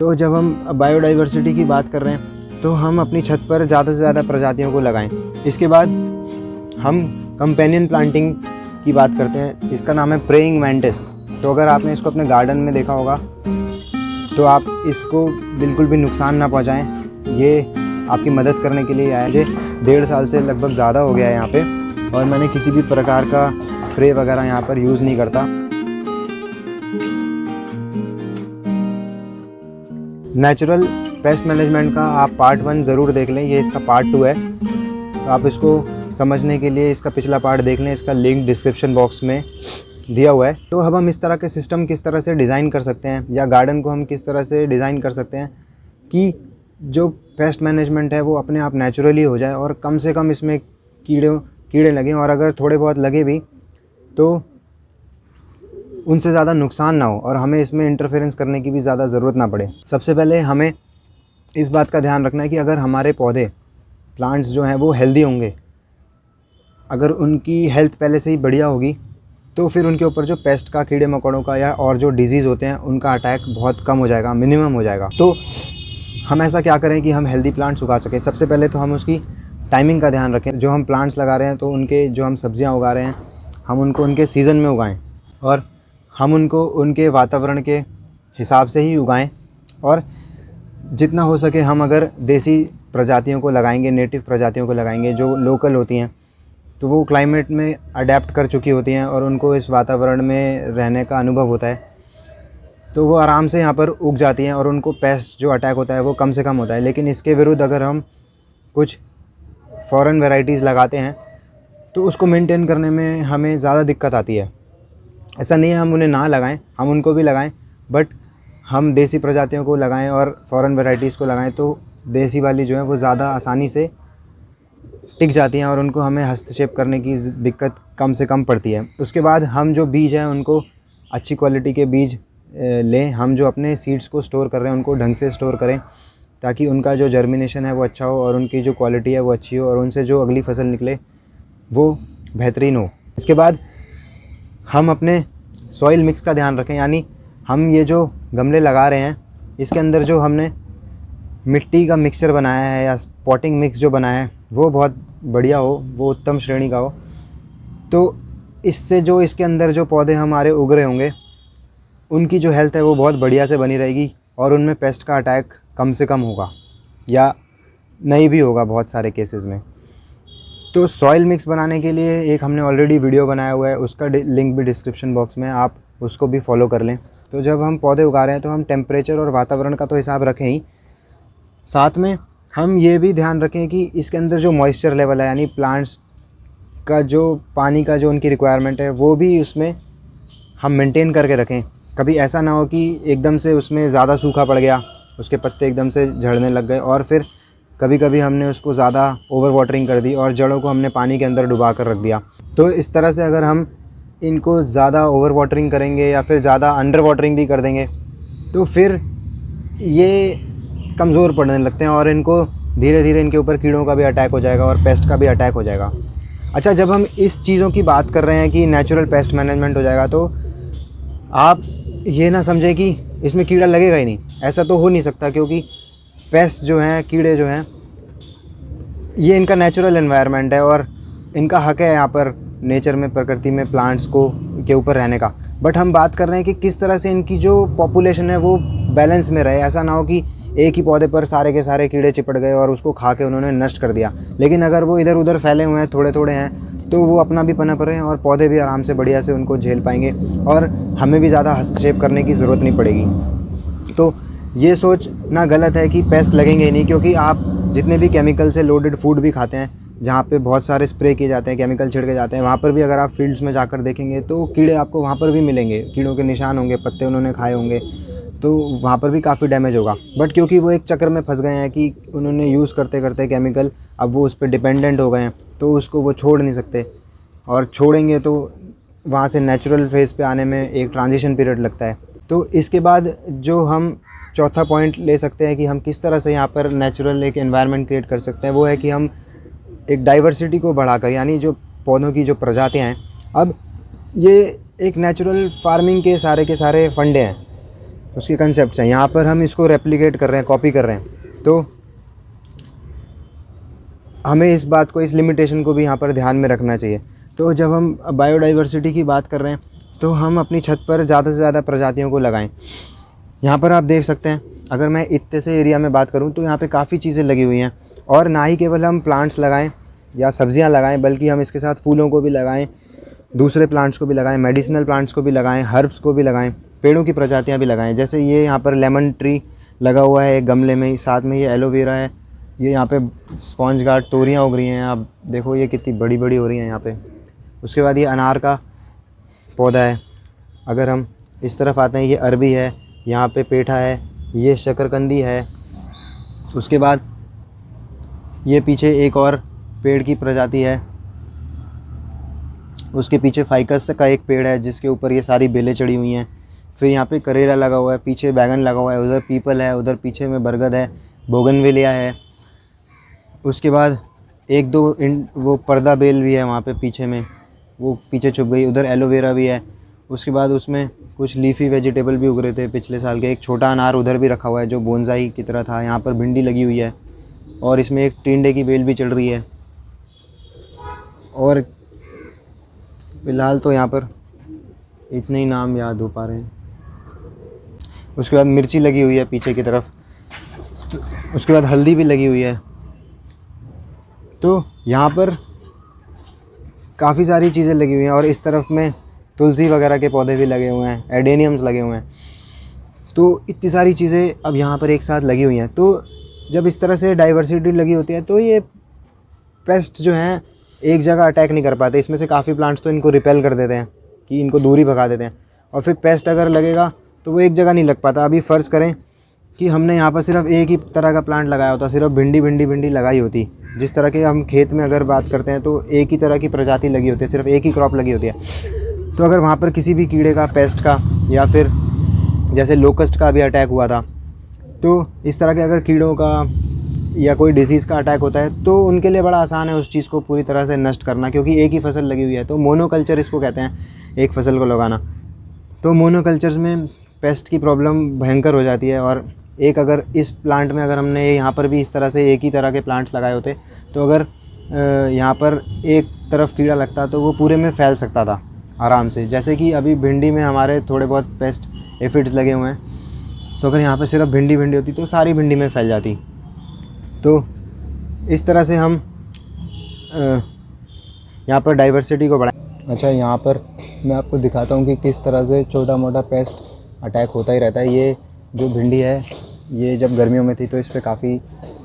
तो जब हम बायोडाइवर्सिटी की बात कर रहे हैं तो हम अपनी छत पर ज़्यादा से ज़्यादा प्रजातियों को लगाएं। इसके बाद हम कंपेनियन प्लांटिंग की बात करते हैं। इसका नाम है प्रेइंग मैंटिस। तो अगर आपने इसको अपने गार्डन में देखा होगा तो आप इसको बिल्कुल भी नुकसान ना पहुंचाएं। ये आपकी मदद करने के लिए आया है। 1.5 साल से लगभग ज़्यादा हो गया है यहाँ पे, और मैंने किसी भी प्रकार का स्प्रे वगैरह यहाँ पर यूज़ नहीं करता। नेचुरल पेस्ट मैनेजमेंट का आप पार्ट 1 ज़रूर देख लें, ये इसका पार्ट 2 है। तो आप इसको समझने के लिए इसका पिछला पार्ट देख लें, इसका लिंक डिस्क्रिप्शन बॉक्स में दिया हुआ है। तो अब हम इस तरह के सिस्टम किस तरह से डिज़ाइन कर सकते हैं, या गार्डन को हम किस तरह से डिज़ाइन कर सकते हैं कि जो पेस्ट मैनेजमेंट है वो अपने आप नेचुरली हो जाए और कम से कम इसमें कीड़े लगें, और अगर थोड़े बहुत लगे भी तो उनसे ज़्यादा नुकसान ना हो और हमें इसमें इंटरफेरेंस करने की भी ज़्यादा ज़रूरत ना पड़े। सबसे पहले हमें इस बात का ध्यान रखना है कि अगर हमारे पौधे प्लांट्स जो हैं वो हेल्दी होंगे, अगर उनकी हेल्थ पहले से ही बढ़िया होगी, तो फिर उनके ऊपर जो पेस्ट का, कीड़े मकोड़ों का या और जो डिजीज़ होते हैं उनका अटैक बहुत कम हो जाएगा, मिनिमम हो जाएगा। तो हम ऐसा क्या करें कि हम हेल्दी प्लांट्स उगा सकें। सबसे पहले तो हम उसकी टाइमिंग का ध्यान रखें। जो हम प्लांट्स लगा रहे हैं तो उनके जो हम सब्जियां उगा रहे हैं हम उनको उनके सीज़न में उगाएं, और हम उनको उनके वातावरण के हिसाब से ही उगाएं। और जितना हो सके हम अगर देसी प्रजातियों को लगाएंगे, नेटिव प्रजातियों को लगाएंगे जो लोकल होती हैं, तो वो क्लाइमेट में अडेप्ट कर चुकी होती हैं और उनको इस वातावरण में रहने का अनुभव होता है, तो वो आराम से यहाँ पर उग जाती हैं और उनको पेस्ट जो अटैक होता है वो कम से कम होता है। लेकिन इसके विरुद्ध अगर हम कुछ फॉरेन वैरायटीज़ लगाते हैं तो उसको मेंटेन करने में हमें ज़्यादा दिक्कत आती है। ऐसा नहीं है हम उन्हें ना लगाएं, हम उनको भी लगाएं, बट हम देसी प्रजातियों को लगाएं और फॉरेन वैरायटीज़ को लगाएं तो देसी वाली जो है वो ज़्यादा आसानी से टिक जाती हैं और उनको हमें हस्तक्षेप करने की दिक्कत कम से कम पड़ती है। उसके बाद हम जो बीज हैं उनको अच्छी क्वालिटी के बीज लें। हम जो अपने सीड्स को स्टोर कर रहे हैं उनको ढंग से स्टोर करें ताकि उनका जो जर्मिनेशन है वो अच्छा हो और उनकी जो क्वालिटी है वो अच्छी हो और उनसे जो अगली फसल निकले वो बेहतरीन हो। इसके बाद हम अपने सॉइल मिक्स का ध्यान रखें, यानी हम ये जो गमले लगा रहे हैं इसके अंदर जो हमने मिट्टी का मिक्सचर बनाया है या पॉटिंग मिक्स जो बनाया है वो बहुत बढ़िया हो, वो उत्तम श्रेणी का हो। तो इससे जो इसके अंदर जो पौधे हमारे उग रहे होंगे उनकी जो हेल्थ है वो बहुत बढ़िया से बनी रहेगी और उनमें पेस्ट का अटैक कम से कम होगा या नहीं भी होगा बहुत सारे केसेस में। तो सॉइल मिक्स बनाने के लिए एक हमने ऑलरेडी वीडियो बनाया हुआ है, उसका लिंक भी डिस्क्रिप्शन बॉक्स में, आप उसको भी फॉलो कर लें। तो जब हम पौधे उगा रहे हैं तो हम टेम्परेचर और वातावरण का तो हिसाब रखें ही, साथ में हम ये भी ध्यान रखें कि इसके अंदर जो मॉइस्चर लेवल है, यानी प्लांट्स का जो पानी का जो उनकी रिक्वायरमेंट है वो भी उसमें हम मेंटेन करके रखें। कभी ऐसा ना हो कि एकदम से उसमें ज़्यादा सूखा पड़ गया, उसके पत्ते एकदम से झड़ने लग गए, और फिर कभी कभी हमने उसको ज़्यादा ओवर वाटरिंग कर दी और जड़ों को हमने पानी के अंदर डुबा कर रख दिया। तो इस तरह से अगर हम इनको ज़्यादा ओवर वाटरिंग करेंगे या फिर ज़्यादा अंडर वाटरिंग भी कर देंगे तो फिर ये कमज़ोर पड़ने लगते हैं और इनको धीरे धीरे इनके ऊपर कीड़ों का भी अटैक हो जाएगा और पेस्ट का भी अटैक हो जाएगा। अच्छा, जब हम इस चीज़ों की बात कर रहे हैं कि नेचुरल पेस्ट मैनेजमेंट हो जाएगा, तो आप ये ना समझें कि इसमें कीड़ा लगेगा ही नहीं। ऐसा तो हो नहीं सकता, क्योंकि पेस्ट जो हैं, कीड़े जो हैं, ये इनका नेचुरल एनवायरनमेंट है और इनका हक है यहाँ पर नेचर में, प्रकृति में प्लांट्स को के ऊपर रहने का। बट हम बात कर रहे हैं कि किस तरह से इनकी जो पॉपुलेशन है वो बैलेंस में रहे। ऐसा ना हो कि एक ही पौधे पर सारे के सारे कीड़े चिपट गए और उसको खा के उन्होंने नष्ट कर दिया। लेकिन अगर वो इधर उधर फैले हुए हैं, थोड़े थोड़े हैं, तो वो अपना भी पनप रहे हैं और पौधे भी आराम से बढ़िया से उनको झेल पाएंगे और हमें भी ज़्यादा हस्तक्षेप करने की ज़रूरत नहीं पड़ेगी। तो ये सोचना गलत है कि पेस्ट लगेंगे ही नहीं, क्योंकि आप जितने भी केमिकल से लोडेड फूड भी खाते हैं जहाँ पे बहुत सारे स्प्रे किए जाते हैं, केमिकल छिड़के जाते हैं, वहाँ पर भी अगर आप फील्ड्स में जाकर देखेंगे तो कीड़े आपको वहाँ पर भी मिलेंगे। कीड़ों के निशान होंगे, पत्ते उन्होंने खाए होंगे, तो वहाँ पर भी काफ़ी डैमेज होगा। बट क्योंकि वो एक चक्कर में फंस गए हैं कि उन्होंने यूज़ करते करते केमिकल, अब वो उस पर डिपेंडेंट हो गए हैं, तो उसको वो छोड़ नहीं सकते, और छोड़ेंगे तो वहाँ से नेचुरल फेज़ पे आने में एक ट्रांजिशन पीरियड लगता है। तो इसके बाद जो हम चौथा पॉइंट ले सकते हैं कि हम किस तरह से यहाँ पर नेचुरल एक एनवायरनमेंट क्रिएट कर सकते हैं, वो है कि हम एक डाइवर्सिटी को बढ़ाकर, यानी जो पौधों की जो प्रजातियाँ हैं, अब ये एक नेचुरल फार्मिंग के सारे फंडे हैं। उसके कंसेप्ट्स हैं। यहाँ पर हम इसको रेप्लिकेट कर रहे हैं, कॉपी कर रहे हैं, तो हमें इस बात को, इस लिमिटेशन को भी यहाँ पर ध्यान में रखना चाहिए। तो जब हम बायोडाइवर्सिटी की बात कर रहे हैं तो हम अपनी छत पर ज़्यादा से ज़्यादा प्रजातियों को लगाएं। यहाँ पर आप देख सकते हैं, अगर मैं इतने से एरिया में बात करूँ तो यहाँ पे काफ़ी चीज़ें लगी हुई हैं। और ना ही केवल हम प्लांट्स लगाएं या सब्जियाँ लगाएं, बल्कि हम इसके साथ फूलों को भी लगाएं, दूसरे प्लांट्स को भी लगाएं, मेडिसिनल प्लांट्स को भी लगाएं, हर्ब्स को भी लगाएं, पेड़ों की प्रजातियाँ भी लगाएं। जैसे ये यहाँ पर लेमन ट्री लगा हुआ है एक गमले में ही, साथ में ये एलोवेरा है, ये यहाँ पे स्पॉन्ज गार्ड तोरियाँ उग रही हैं, आप देखो ये कितनी बड़ी बड़ी हो रही हैं यहाँ पे। उसके बाद ये अनार का पौधा है। अगर हम इस तरफ आते हैं, ये अरबी है, यहाँ पे पेठा है, ये शकरकंदी है। उसके बाद ये पीछे एक और पेड़ की प्रजाति है, उसके पीछे फाइकस का एक पेड़ है जिसके ऊपर ये सारी बेलें चढ़ी हुई हैं। फिर यहाँ पे करेला लगा हुआ है, पीछे बैगन लगा हुआ है, उधर पीपल है, उधर पीछे में बरगद है, बोगनविलिया है। उसके बाद एक दो वो पर्दा बेल भी है वहाँ पे पीछे में, वो पीछे छुप गई। उधर एलोवेरा भी है। उसके बाद उसमें कुछ लीफी वेजिटेबल भी उग रहे थे पिछले साल के। एक छोटा अनार उधर भी रखा हुआ है जो बोनसाई की तरह था। यहाँ पर भिंडी लगी हुई है और इसमें एक टिंडे की बेल भी चल रही है। और फ़िलहाल तो यहाँ पर इतने ही नाम याद हो पा रहे हैं। उसके बाद मिर्ची लगी हुई है पीछे की तरफ, उसके बाद हल्दी भी लगी हुई है। तो यहाँ पर काफ़ी सारी चीज़ें लगी हुई हैं। और इस तरफ में तुलसी वगैरह के पौधे भी लगे हुए हैं, एडेनियम्स लगे हुए हैं। तो इतनी सारी चीज़ें अब यहाँ पर एक साथ लगी हुई हैं। तो जब इस तरह से डाइवर्सिटी लगी होती है तो ये पेस्ट जो हैं एक जगह अटैक नहीं कर पाते। इसमें से काफ़ी प्लांट्स तो इनको रिपेल कर देते हैं कि इनको दूरी भगा देते हैं, और फिर पेस्ट अगर लगेगा तो वो एक जगह नहीं लग पाता। अभी फ़र्ज़ करें कि हमने यहाँ पर सिर्फ एक ही तरह का प्लांट लगाया होता, सिर्फ भिंडी लगाई होती। जिस तरह के हम खेत में अगर बात करते हैं तो एक ही तरह की प्रजाति लगी होती है, सिर्फ एक ही क्रॉप लगी होती है। तो अगर वहाँ पर किसी भी कीड़े का, पेस्ट का, या फिर जैसे लोकस्ट का भी अटैक हुआ था, तो इस तरह के अगर कीड़ों का या कोई डिसीज़ का अटैक होता है तो उनके लिए बड़ा आसान है उस चीज़ को पूरी तरह से नष्ट करना, क्योंकि एक ही फसल लगी हुई है। तो मोनोकल्चर इसको कहते हैं, एक फसल को लगाना। तो मोनोकल्चर्स में पेस्ट की प्रॉब्लम भयंकर हो जाती है। और एक अगर इस प्लांट में अगर हमने यहाँ पर भी इस तरह से एक ही तरह के प्लांट्स लगाए होते तो अगर यहाँ पर एक तरफ कीड़ा लगता तो वो पूरे में फैल सकता था आराम से। जैसे कि अभी भिंडी में हमारे थोड़े बहुत पेस्ट एफिड्स लगे हुए हैं, तो अगर यहाँ पर सिर्फ भिंडी होती तो सारी भिंडी में फैल जाती। तो इस तरह से हम यहाँ पर डाइवर्सिटी को बढ़ाएं। अच्छा, यहाँ पर मैं आपको दिखाता हूँ कि किस तरह से छोटा मोटा पेस्ट अटैक होता ही रहता है। ये जो भिंडी है, ये जब गर्मियों में थी तो इस पर काफ़ी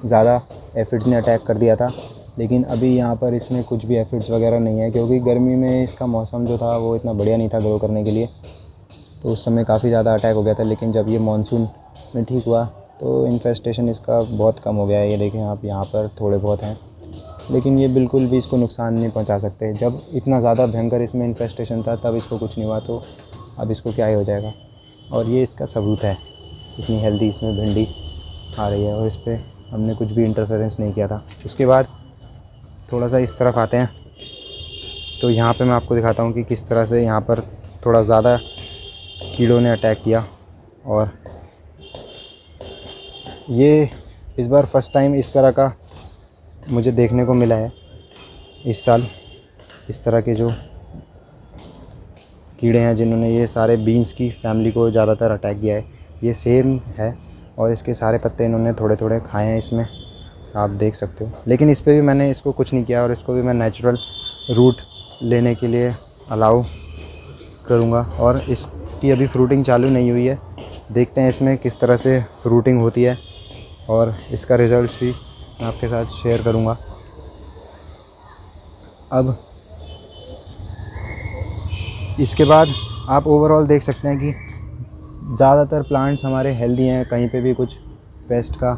ज़्यादा एफिड्स ने अटैक कर दिया था, लेकिन अभी यहाँ पर इसमें कुछ भी एफिड्स वगैरह नहीं है, क्योंकि गर्मी में इसका मौसम जो था वो इतना बढ़िया नहीं था ग्रो करने के लिए। तो उस समय काफ़ी ज़्यादा अटैक हो गया था, लेकिन जब ये मानसून में ठीक हुआ तो इन्फेस्टेशन इसका बहुत कम हो गया है। ये देखें आप, यहाँ पर थोड़े बहुत हैं, लेकिन ये बिल्कुल भी इसको नुकसान नहीं पहुँचा सकते। जब इतना ज़्यादा भयंकर इसमें इन्फेस्टेशन था तब इसको कुछ नहीं हुआ, तो अब इसको क्या ही हो जाएगा। और ये इसका सबूत है, इतनी हेल्दी इसमें भिंडी आ रही है और इस पर हमने कुछ भी इंटरफेरेंस नहीं किया था। उसके बाद थोड़ा सा इस तरफ आते हैं, तो यहाँ पे मैं आपको दिखाता हूँ कि किस तरह से यहाँ पर थोड़ा ज़्यादा कीड़ों ने अटैक किया। और ये इस बार फर्स्ट टाइम इस तरह का मुझे देखने को मिला है इस साल। इस तरह के जो कीड़े हैं जिन्होंने ये सारे बीन्स की फैमिली को ज़्यादातर अटैक किया है। ये सेम है और इसके सारे पत्ते इन्होंने थोड़े थोड़े खाए हैं इसमें, आप देख सकते हो। लेकिन इस पे भी मैंने इसको कुछ नहीं किया और इसको भी मैं नेचुरल रूट लेने के लिए अलाउ करूँगा। और इसकी अभी फ्रूटिंग चालू नहीं हुई है, देखते हैं इसमें किस तरह से फ्रूटिंग होती है और इसका रिज़ल्ट्स भी मैं आपके साथ शेयर करूँगा। अब इसके बाद आप ओवरऑल देख सकते हैं कि ज़्यादातर प्लांट्स हमारे हेल्दी हैं, कहीं पे भी कुछ पेस्ट का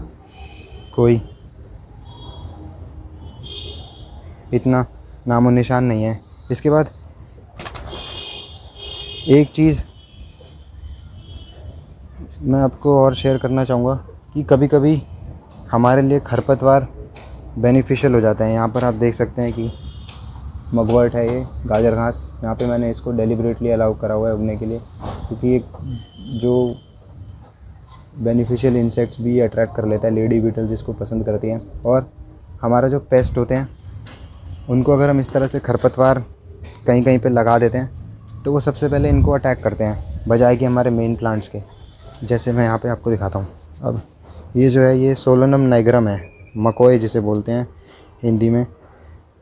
कोई इतना नामो निशान नहीं है। इसके बाद एक चीज़ मैं आपको और शेयर करना चाहूँगा कि कभी कभी हमारे लिए खरपतवार बेनिफिशियल हो जाते हैं। यहाँ पर आप देख सकते हैं कि मगवर्ट है, ये गाजर घास। यहाँ पे मैंने इसको डेलिबरेटली अलाउ करा हुआ है उगने के लिए, क्योंकि एक जो बेनिफिशियल इंसेक्ट्स भी अट्रैक्ट कर लेता है, लेडी बीटल जिसको पसंद करती हैं। और हमारा जो पेस्ट होते हैं उनको अगर हम इस तरह से खरपतवार कहीं कहीं पे लगा देते हैं तो वो सबसे पहले इनको अटैक करते हैं, बजाय कि हमारे मेन प्लांट्स के। जैसे मैं यहाँ पे आपको दिखाता हूँ। अब ये जो है ये सोलोनम नाइग्रम है, मकोए जिसे बोलते हैं हिंदी में,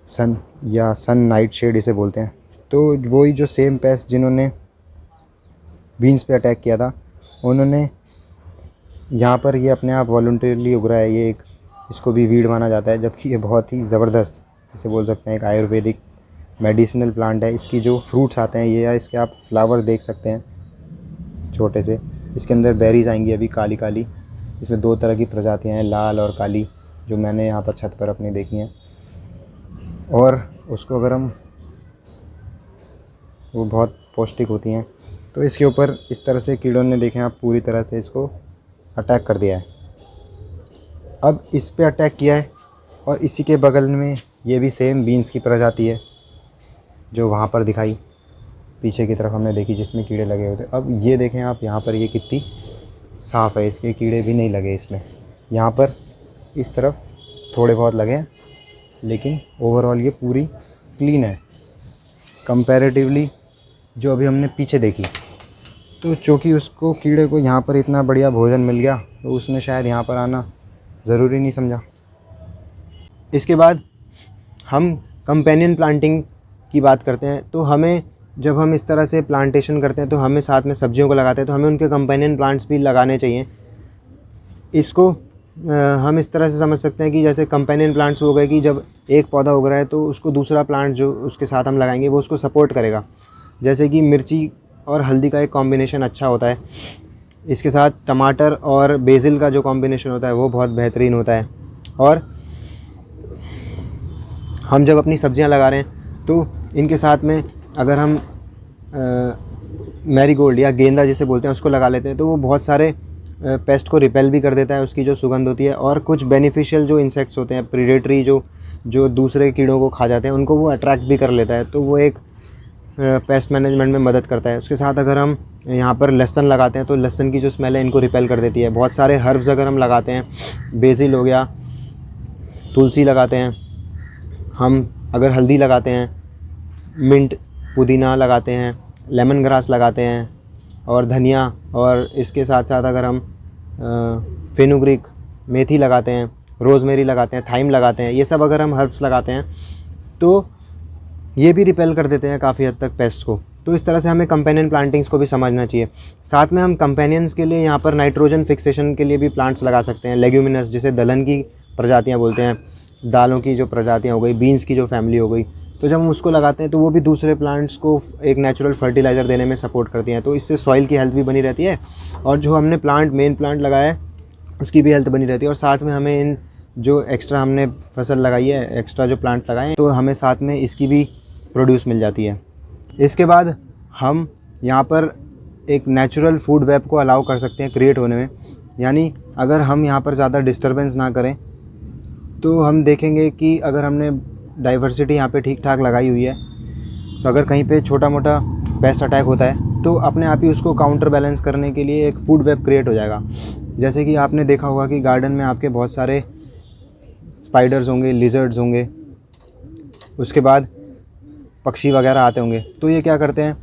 सन या सन नाइट शेड इसे बोलते हैं। तो वही जो सेम पेस्ट जिन्होंने बीन्स पे अटैक किया था, उन्होंने यहाँ पर ये अपने आप वॉलंटरीली उग रहा है। ये एक, इसको भी वीड माना जाता है, जबकि ये बहुत ही ज़बरदस्त, इसे बोल सकते हैं एक आयुर्वेदिक मेडिसिनल प्लांट है। इसकी जो फ्रूट्स आते हैं ये, या इसके आप फ्लावर देख सकते हैं छोटे से, इसके अंदर बेरीज आएंगी अभी काली काली। इसमें 2 तरह की प्रजातियाँ हैं, लाल और काली, जो मैंने यहाँ पर छत पर अपनी देखी हैं। और उसको अगर हम, वो बहुत पौष्टिक होती हैं। तो इसके ऊपर इस तरह से कीड़ों ने, देखें आप, पूरी तरह से इसको अटैक कर दिया है। अब इस पे अटैक किया है और इसी के बगल में ये भी सेम बीन्स की प्रजाति है जो वहाँ पर दिखाई पीछे की तरफ हमने देखी, जिसमें कीड़े लगे हुए थे। अब ये देखें आप यहाँ पर, ये कितनी साफ़ है, इसके कीड़े भी नहीं लगे इसमें। यहाँ पर इस तरफ थोड़े बहुत लगे हैं, लेकिन ओवरऑल ये पूरी क्लीन है कंपैरेटिवली जो अभी हमने पीछे देखी। तो चूँकि उसको, कीड़े को यहाँ पर इतना बढ़िया भोजन मिल गया, तो उसने शायद यहाँ पर आना ज़रूरी नहीं समझा। इसके बाद हम कंपेनियन प्लांटिंग की बात करते हैं। तो हमें, जब हम इस तरह से प्लांटेशन करते हैं तो हमें साथ में सब्जियों को लगाते हैं, तो हमें उनके कंपेनियन प्लांट्स भी लगाने चाहिए। इसको हम इस तरह से समझ सकते हैं कि जैसे कंपेनियन प्लांट्स हो गए कि जब एक पौधा उग रहा है तो उसको दूसरा प्लांट जो उसके साथ हम लगाएंगे वो उसको सपोर्ट करेगा। जैसे कि मिर्ची और हल्दी का एक कॉम्बिनेशन अच्छा होता है, इसके साथ टमाटर और बेसिल का जो कॉम्बिनेशन होता है वो बहुत बेहतरीन होता है। और हम जब अपनी सब्जियां लगा रहे हैं तो इनके साथ में अगर हम मैरीगोल्ड या गेंदा जिसे बोलते हैं उसको लगा लेते हैं तो वो बहुत सारे पेस्ट को रिपेल भी कर देता है, उसकी जो सुगंध होती है। और कुछ बेनिफिशियल जो इंसेक्ट्स होते हैं, प्रीडेटरी जो दूसरे कीड़ों को खा जाते हैं, उनको वो अट्रैक्ट भी कर लेता है। तो वो एक पेस्ट मैनेजमेंट में मदद करता है। उसके साथ अगर हम यहाँ पर लहसुन लगाते हैं तो लहसुन की जो स्मेल है इनको रिपेल कर देती है। बहुत सारे हर्ब्स अगर हम लगाते हैं, बेसिल हो गया, तुलसी लगाते हैं, हम अगर हल्दी लगाते हैं, मिंट, पुदीना लगाते हैं, लेमन ग्रास लगाते हैं और धनिया, और इसके साथ साथ अगर हम फेनुग्रीक, मेथी लगाते हैं, रोज़मेरी लगाते हैं, थाइम लगाते हैं, ये सब अगर हम हर्ब्स लगाते हैं तो ये भी रिपेल कर देते हैं काफ़ी हद तक पेस्ट को। तो इस तरह से हमें कंपेनियन प्लांटिंग्स को भी समझना चाहिए। साथ में हम कंपेनियंस के लिए यहाँ पर नाइट्रोजन फिक्सेशन के लिए भी प्लांट्स लगा सकते हैं। लेग्यूमिनस जिसे दलहन की प्रजातियाँ बोलते हैं, दालों की जो प्रजातियाँ हो गई, बीन्स की जो फैमिली हो गई, तो जब हम उसको लगाते हैं तो वो भी दूसरे प्लांट्स को एक नेचुरल फर्टिलाइज़र देने में सपोर्ट करती हैं। तो इससे सॉइल की हेल्थ भी बनी रहती है और जो हमने मेन प्लांट लगाया है उसकी भी हेल्थ बनी रहती है। और साथ में हमें इन जो एक्स्ट्रा हमने फसल लगाई है, एक्स्ट्रा जो प्लांट लगाए हैं, तो हमें साथ में इसकी भी प्रोड्यूस मिल जाती है। इसके बाद हम यहाँ पर एक नेचुरल फूड वेब को अलाउ कर सकते हैं क्रिएट होने में। यानी अगर हम यहाँ पर ज़्यादा डिस्टर्बेंस ना करें तो हम देखेंगे कि अगर हमने डाइवर्सिटी यहाँ पे ठीक ठाक लगाई हुई है तो अगर कहीं पे छोटा मोटा पेस्ट अटैक होता है तो अपने आप ही उसको काउंटर बैलेंस करने के लिए एक फूड वेब क्रिएट हो जाएगा। जैसे कि आपने देखा होगा कि गार्डन में आपके बहुत सारे स्पाइडर्स होंगे, लिजर्ड्स होंगे, उसके बाद पक्षी वगैरह आते होंगे, तो ये क्या करते हैं,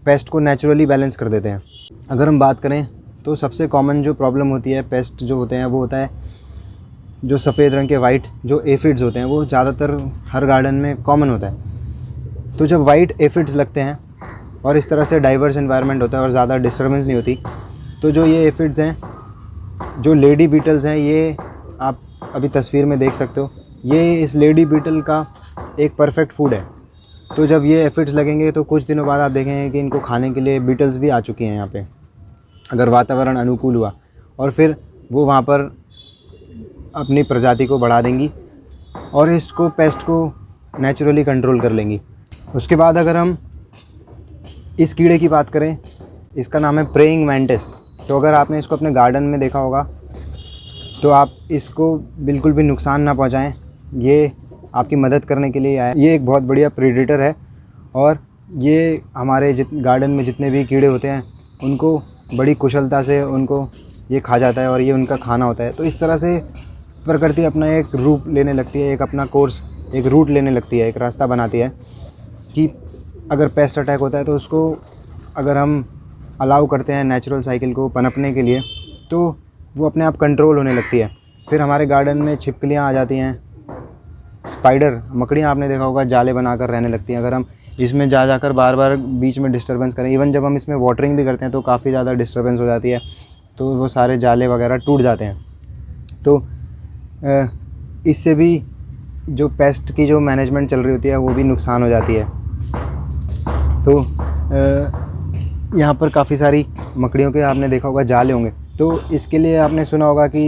पेस्ट को नेचुरली बैलेंस कर देते हैं। अगर हम बात करें तो सबसे कॉमन जो प्रॉब्लम होती है पेस्ट जो होते हैं वो होता है जो सफ़ेद रंग के वाइट जो एफिड्स होते हैं, वो ज़्यादातर हर गार्डन में कॉमन होता है। तो जब वाइट एफिड्स लगते हैं और इस तरह से डाइवर्स एनवायरनमेंट होता है और ज़्यादा डिस्टर्बेंस नहीं होती, तो जो ये एफिड्स हैं, जो लेडी बीटल्स हैं, ये आप अभी तस्वीर में देख सकते हो, ये इस लेडी बीटल का एक परफेक्ट फूड है। तो जब ये एफिड्स लगेंगे तो कुछ दिनों बाद आप देखेंगे कि इनको खाने के लिए बीटल्स भी आ चुकी हैं यहाँ पे, अगर वातावरण अनुकूल हुआ, और फिर वो वहाँ पर अपनी प्रजाति को बढ़ा देंगी और इसको, पेस्ट को नेचुरली कंट्रोल कर लेंगी। उसके बाद अगर हम इस कीड़े की बात करें, इसका नाम है प्रेइंग मैंटिस। तो अगर आपने इसको अपने गार्डन में देखा होगा तो आप इसको बिल्कुल भी नुकसान ना पहुंचाएं, ये आपकी मदद करने के लिए आया। ये एक बहुत बढ़िया प्रेडेटर है और ये हमारे गार्डन में जितने भी कीड़े होते हैं उनको बड़ी कुशलता से उनको ये खा जाता है और ये उनका खाना होता है। तो इस तरह से प्रकृति अपना एक रूप लेने लगती है, एक अपना कोर्स, एक रूट लेने लगती है, एक रास्ता बनाती है कि अगर पेस्ट अटैक होता है तो उसको अगर हम अलाउ करते हैं नेचुरल साइकिल को पनपने के लिए, तो वो अपने आप कंट्रोल होने लगती है। फिर हमारे गार्डन में छिपकलियाँ आ जाती हैं, स्पाइडर, मकड़ियाँ आपने देखा होगा जाले बनाकर रहने लगती हैं। अगर हम इसमें जाकर बार बार बीच में डिस्टर्बेंस करें, इवन जब हम इसमें वाटरिंग भी करते हैं तो काफ़ी ज़्यादा डिस्टर्बेंस हो जाती है, तो वो सारे जाले वगैरह टूट जाते हैं। तो इससे भी जो पेस्ट की जो मैनेजमेंट चल रही होती है वो भी नुकसान हो जाती है। तो यहाँ पर काफ़ी सारी मकड़ियों के आपने देखा होगा जाले होंगे, तो इसके लिए आपने सुना होगा कि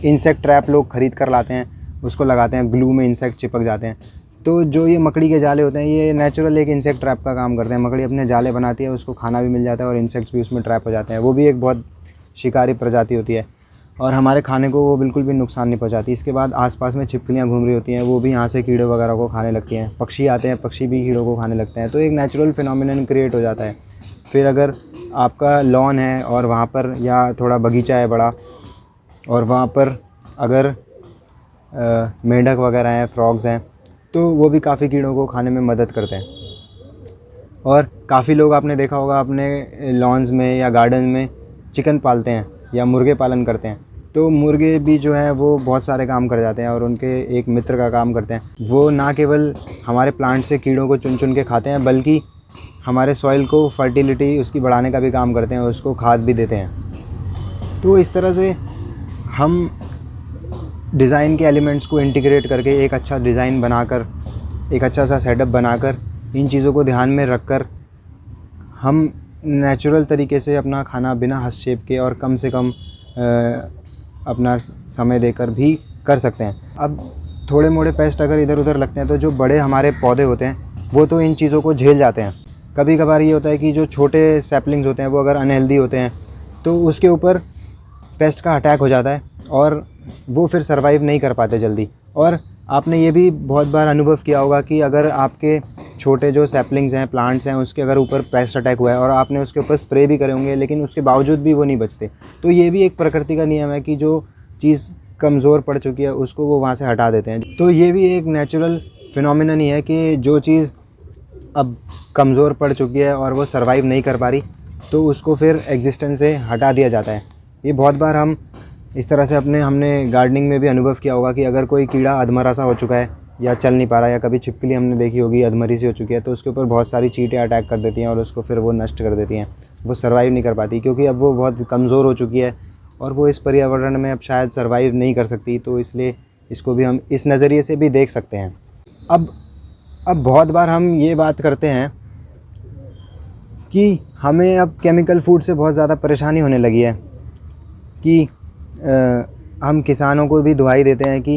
इंसेक्ट ट्रैप लोग ख़रीद कर लाते हैं, उसको लगाते हैं, ग्लू में इंसेक्ट चिपक जाते हैं। तो जो ये मकड़ी के जाले होते हैं ये नेचुरल एक इंसेक्ट ट्रैप का काम करते हैं। मकड़ी अपने जाले बनाती है, उसको खाना भी मिल जाता है और इंसेक्ट्स भी उसमें ट्रैप हो जाते हैं। वो भी एक बहुत शिकारी प्रजाति होती है और हमारे खाने को वो बिल्कुल भी नुकसान नहीं पहुंचाती। इसके बाद आसपास में छिपकलियाँ घूम रही होती हैं, वो भी यहाँ से कीड़े वगैरह को खाने लगती हैं। पक्षी आते हैं, पक्षी भी कीड़ों को खाने लगते हैं। तो एक नेचुरल फिनोमिनन क्रिएट हो जाता है। फिर अगर आपका लॉन है और वहाँ पर या थोड़ा बगीचा है बड़ा और वहाँ पर अगर मेंढक वगैरह हैं, फ्रॉग्स हैं, तो वो भी काफ़ी कीड़ों को खाने में मदद करते हैं। और काफ़ी लोग आपने देखा होगा अपने लॉन्स में या गार्डन में चिकन पालते हैं या मुर्गे पालन करते हैं। तो मुर्गे भी जो हैं वो बहुत सारे काम कर जाते हैं और उनके एक मित्र का काम करते हैं। वो ना केवल हमारे प्लांट से कीड़ों को चुन चुन के खाते हैं, बल्कि हमारे सॉइल को फर्टिलिटी उसकी बढ़ाने का भी काम करते हैं, उसको खाद भी देते हैं। तो इस तरह से हम डिज़ाइन के एलिमेंट्स को इंटीग्रेट करके एक अच्छा डिज़ाइन बनाकर, एक अच्छा सा सेटअप बनाकर, इन चीज़ों को ध्यान में रखकर हम नेचुरल तरीके से अपना खाना बिना हस्तक्षेप के और कम से कम अपना समय देकर भी कर सकते हैं। अब थोड़े मोड़े पेस्ट अगर इधर उधर लगते हैं तो जो बड़े हमारे पौधे होते हैं वो तो इन चीज़ों को झेल जाते हैं। कभी कभार ये होता है कि जो छोटे सैपलिंग्स होते हैं वो अगर अनहेल्दी होते हैं तो उसके ऊपर पेस्ट का अटैक हो जाता है और वो फिर सर्वाइव नहीं कर पाते जल्दी। और आपने ये भी बहुत बार अनुभव किया होगा कि अगर आपके छोटे जो सैपलिंग्स हैं, प्लांट्स हैं, उसके अगर ऊपर पेस्ट अटैक हुआ है और आपने उसके ऊपर स्प्रे भी करे होंगे लेकिन उसके बावजूद भी वो नहीं बचते। तो ये भी एक प्रकृति का नियम है कि जो चीज़ कमज़ोर पड़ चुकी है उसको वो वहाँ से हटा देते हैं। तो ये भी एक नेचुरल फिनोमिनन ही है कि जो चीज़ अब कमज़ोर पड़ चुकी है और वो सर्वाइव नहीं कर पा रही तो उसको फिर एग्जिस्टेंस से हटा दिया जाता है। ये बहुत बार हम इस तरह से हमने गार्डनिंग में भी अनुभव किया होगा कि अगर कोई कीड़ा अधमरा सा हो चुका है या चल नहीं पा रहा, या कभी छिपकली हमने देखी होगी अधमरी सी हो चुकी है, तो उसके ऊपर बहुत सारी चींटियाँ अटैक कर देती हैं और उसको फिर वो नष्ट कर देती हैं। वो सर्वाइव नहीं कर पाती क्योंकि अब वो बहुत कमज़ोर हो चुकी है और वो इस पर्यावरण में अब शायद सर्वाइव नहीं कर सकती। तो इसलिए इसको भी हम इस नज़रिए से भी देख सकते हैं। अब बहुत बार हम ये बात करते हैं कि हमें अब केमिकल फूड से बहुत ज़्यादा परेशानी होने लगी है कि हम किसानों को भी दुहाई देते हैं कि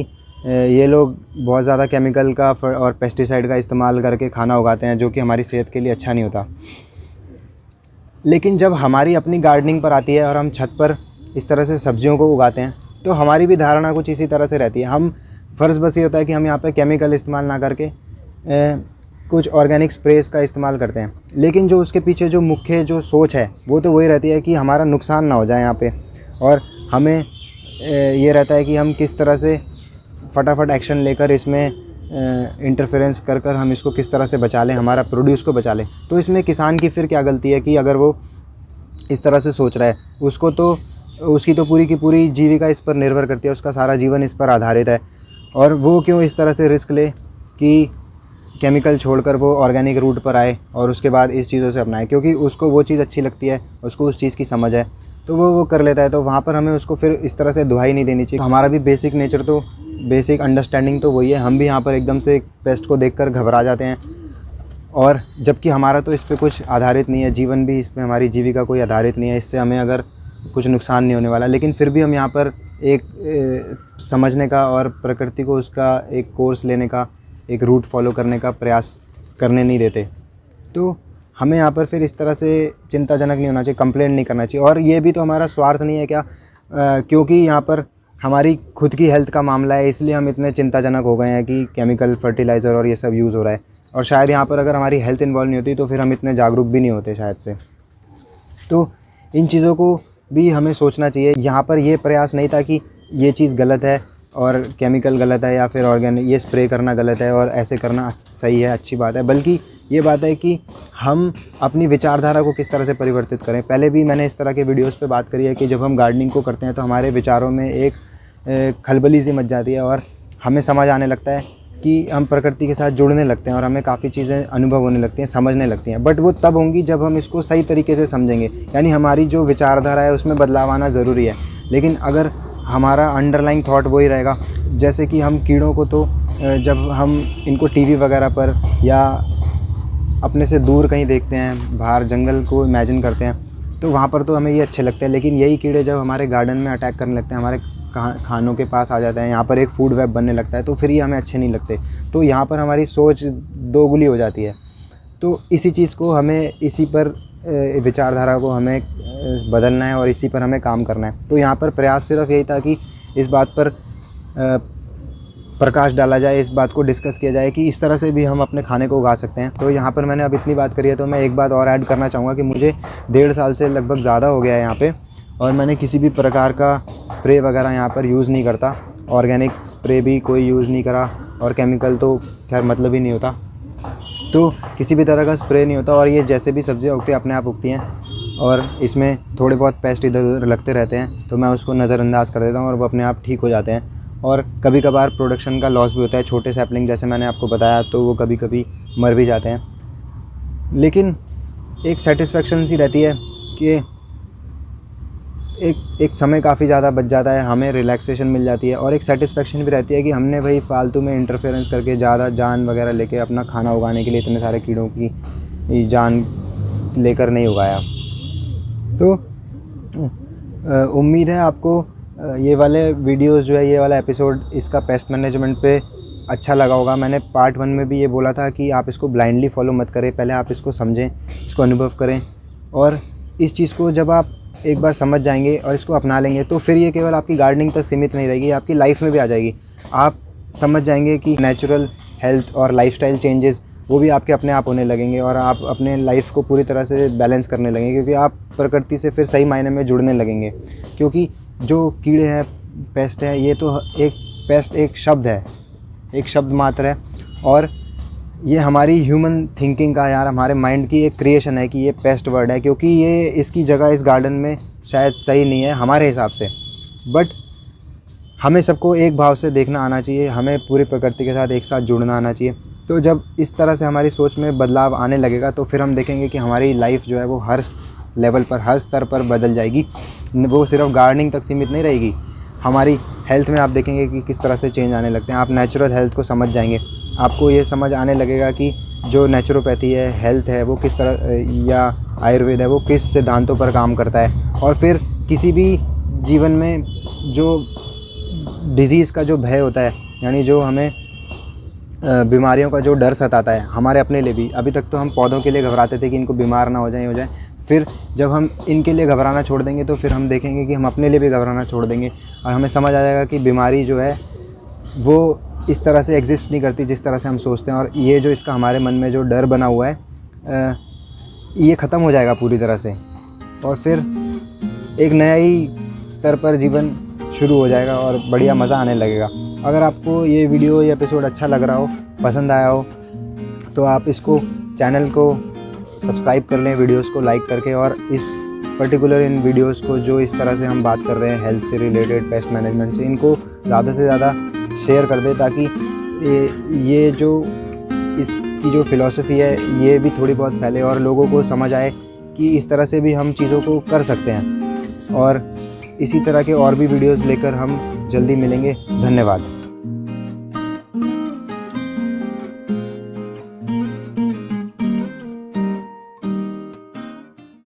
ये लोग बहुत ज़्यादा केमिकल का और पेस्टिसाइड का इस्तेमाल करके खाना उगाते हैं जो कि हमारी सेहत के लिए अच्छा नहीं होता। लेकिन जब हमारी अपनी गार्डनिंग पर आती है और हम छत पर इस तरह से सब्जियों को उगाते हैं तो हमारी भी धारणा कुछ इसी तरह से रहती है। हम फ़र्ज़ बस ये होता है कि हम यहाँ पे केमिकल इस्तेमाल ना करके कुछ ऑर्गेनिक स्प्रेस का इस्तेमाल करते हैं, लेकिन जो उसके पीछे जो मुख्य जो सोच है वो तो वही रहती है कि हमारा नुकसान ना हो जाए यहाँ पे, और हमें ये रहता है कि हम किस तरह से फटाफट एक्शन लेकर इसमें इंटरफेरेंस कर हम इसको किस तरह से बचा लें, हमारा प्रोड्यूस को बचा लें। तो इसमें किसान की फिर क्या गलती है कि अगर वो इस तरह से सोच रहा है, उसको तो उसकी तो पूरी की पूरी जीविका इस पर निर्भर करती है, उसका सारा जीवन इस पर आधारित है, और वो क्यों इस तरह से रिस्क ले कि केमिकल छोड़कर वो ऑर्गेनिक रूट पर आए और उसके बाद इस चीज़ों से अपनाए, क्योंकि उसको वो चीज़ अच्छी लगती है, उसको उस चीज़ की समझ है तो वो कर लेता है। तो वहाँ पर हमें उसको फिर इस तरह से दुहाई नहीं देनी चाहिए। हमारा भी बेसिक नेचर तो बेसिक अंडरस्टैंडिंग तो वही है। हम भी यहाँ पर एकदम से पेस्ट को देखकर घबरा जाते हैं, और जबकि हमारा तो इस पर कुछ आधारित नहीं है, जीवन भी इस पर, हमारी जीविका कोई आधारित नहीं है, इससे हमें अगर कुछ नुकसान नहीं होने वाला, लेकिन फिर भी हम यहाँ पर एक समझने का और प्रकृति को उसका एक कोर्स लेने का, एक रूट फॉलो करने का प्रयास करने नहीं देते। तो हमें यहाँ पर फिर इस तरह से चिंताजनक नहीं होना चाहिए, कंप्लेंट नहीं करना चाहिए। और ये भी तो हमारा स्वार्थ नहीं है क्या, क्योंकि यहाँ पर हमारी खुद की हेल्थ का मामला है, इसलिए हम इतने चिंताजनक हो गए हैं कि केमिकल फर्टिलाइज़र और ये सब यूज़ हो रहा है। और शायद यहाँ पर अगर हमारी हेल्थ इन्वॉल्व नहीं होती तो फिर हम इतने जागरूक भी नहीं होते शायद से। तो इन चीज़ों को भी हमें सोचना चाहिए। यहाँ पर ये प्रयास नहीं था कि ये चीज़ गलत है और केमिकल गलत है या फिर ऑर्गेनिक ये स्प्रे करना गलत है और ऐसे करना सही है, अच्छी बात है, बल्कि ये बात है कि हम अपनी विचारधारा को किस तरह से परिवर्तित करें। पहले भी मैंने इस तरह के वीडियोस पे बात करी है कि जब हम गार्डनिंग को करते हैं तो हमारे विचारों में एक खलबली सी मच जाती है और हमें समझ आने लगता है कि हम प्रकृति के साथ जुड़ने लगते हैं और हमें काफ़ी चीज़ें अनुभव होने लगती हैं, समझने लगती हैं। बट वो तब होंगी जब हम इसको सही तरीके से समझेंगे, यानी हमारी जो विचारधारा है उसमें बदलाव आना ज़रूरी है। लेकिन अगर हमारा अंडरलाइंग थॉट वही रहेगा, जैसे कि हम कीड़ों को तो जब हम इनको टीवी वगैरह पर या अपने से दूर कहीं देखते हैं, बाहर जंगल को इमेजिन करते हैं, तो वहाँ पर तो हमें ये अच्छे लगते हैं। लेकिन यही कीड़े जब हमारे गार्डन में अटैक करने लगते हैं, हमारे खानों के पास आ जाते हैं, यहाँ पर एक फूड वेब बनने लगता है, तो फिर ये हमें अच्छे नहीं लगते। तो यहाँ पर हमारी सोच दोगुनी हो जाती है। तो इसी चीज़ को हमें, इसी पर विचारधारा को हमें बदलना है और इसी पर हमें काम करना है। तो यहाँ पर प्रयास सिर्फ यही था कि इस बात पर प्रकाश डाला जाए, इस बात को डिस्कस किया जाए कि इस तरह से भी हम अपने खाने को उगा सकते हैं। तो यहाँ पर मैंने अब इतनी बात करी है, तो मैं एक बात और ऐड करना चाहूँगा कि मुझे 1.5 साल से लगभग ज़्यादा हो गया है यहाँ पे, और मैंने किसी भी प्रकार का स्प्रे वगैरह यहाँ पर यूज़ नहीं करता। ऑर्गेनिक स्प्रे भी कोई यूज़ नहीं करा और केमिकल तो खैर मतलब ही नहीं होता, तो किसी भी तरह का स्प्रे नहीं होता। और ये जैसे भी सब्जियाँ उगती हैं अपने आप उगती हैं और इसमें थोड़े बहुत पेस्ट इधर उधर लगते रहते हैं, तो मैं उसको नज़रअंदाज कर देता हूँ और वो अपने आप ठीक हो जाते हैं। और कभी कभार प्रोडक्शन का लॉस भी होता है, छोटे सैपलिंग जैसे मैंने आपको बताया, तो वो कभी कभी मर भी जाते हैं। लेकिन एक सेटिस्फेक्शन सी रहती है कि एक समय काफ़ी ज़्यादा बच जाता है, हमें रिलैक्सेशन मिल जाती है और एक सेटिस्फेक्शन भी रहती है कि हमने भाई फालतू में इंटरफेरेंस करके ज़्यादा जान वगैरह लेके अपना खाना उगाने के लिए इतने सारे कीड़ों की जान लेकर नहीं उगाया। तो उम्मीद है आपको ये वाले वीडियोस जो है, ये वाला एपिसोड इसका पेस्ट मैनेजमेंट पे अच्छा लगा होगा। मैंने पार्ट 1 में भी ये बोला था कि आप इसको ब्लाइंडली फॉलो मत करें, पहले आप इसको समझें, इसको अनुभव करें, और इस चीज़ को जब आप एक बार समझ जाएंगे और इसको अपना लेंगे तो फिर ये केवल आपकी गार्डनिंग तक सीमित नहीं रहेगी, आपकी लाइफ में भी आ जाएगी। आप समझ जाएंगे कि नेचुरल हेल्थ और लाइफस्टाइल चेंजेस वो भी आपके अपने आप होने लगेंगे और आप अपने लाइफ को पूरी तरह से बैलेंस करने लगेंगे, क्योंकि आप प्रकृति से फिर सही मायने में जुड़ने लगेंगे। क्योंकि जो कीड़े हैं, पेस्ट है, ये तो एक पेस्ट एक शब्द है, एक शब्द मात्र है, और ये हमारी ह्यूमन थिंकिंग का, यार हमारे माइंड की एक क्रिएशन है कि ये पेस्ट वर्ड है, क्योंकि ये इसकी जगह इस गार्डन में शायद सही नहीं है हमारे हिसाब से। बट हमें सबको एक भाव से देखना आना चाहिए, हमें पूरी प्रकृति के साथ एक साथ जुड़ना आना चाहिए। तो जब इस तरह से हमारी सोच में बदलाव आने लगेगा तो फिर हम देखेंगे कि हमारी लाइफ जो है वो हर लेवल पर, हर स्तर पर बदल जाएगी। वो सिर्फ गार्डनिंग तक सीमित नहीं रहेगी, हमारी हेल्थ में आप देखेंगे कि किस तरह से चेंज आने लगते हैं। आप नेचुरल हेल्थ को समझ जाएंगे, आपको ये समझ आने लगेगा कि जो नेचुरोपैथी है, हेल्थ है, वो किस तरह, या आयुर्वेद है, वो किस सिद्धांतों पर काम करता है। और फिर किसी भी जीवन में जो डिज़ीज़ का जो भय होता है, यानी जो हमें बीमारियों का जो डर सताता है, हमारे अपने लिए भी, अभी तक तो हम पौधों के लिए घबराते थे कि इनको बीमार ना हो जाए, फिर जब हम इनके लिए घबराना छोड़ देंगे तो फिर हम देखेंगे कि हम अपने लिए भी घबराना छोड़ देंगे और हमें समझ आ जाएगा कि बीमारी जो है वो इस तरह से एग्जिस्ट नहीं करती जिस तरह से हम सोचते हैं। और ये जो इसका हमारे मन में जो डर बना हुआ है, ये ख़त्म हो जाएगा पूरी तरह से, और फिर एक नया ही स्तर पर जीवन शुरू हो जाएगा और बढ़िया मज़ा आने लगेगा। अगर आपको ये वीडियो, ये एपिसोड अच्छा लग रहा हो, पसंद आया हो, तो आप इसको, चैनल को सब्सक्राइब कर लें, वीडियोस को लाइक करके, और इस पर्टिकुलर इन वीडियोस को जो इस तरह से हम बात कर रहे हैं हेल्थ से रिलेटेड, पेस्ट मैनेजमेंट से, इनको ज़्यादा से ज़्यादा शेयर कर दें, ताकि ये जो इसकी जो फ़िलॉसफी है ये भी थोड़ी बहुत फैले और लोगों को समझ आए कि इस तरह से भी हम चीज़ों को कर सकते हैं। और इसी तरह के और भी वीडियोस लेकर हम जल्दी मिलेंगे। धन्यवाद।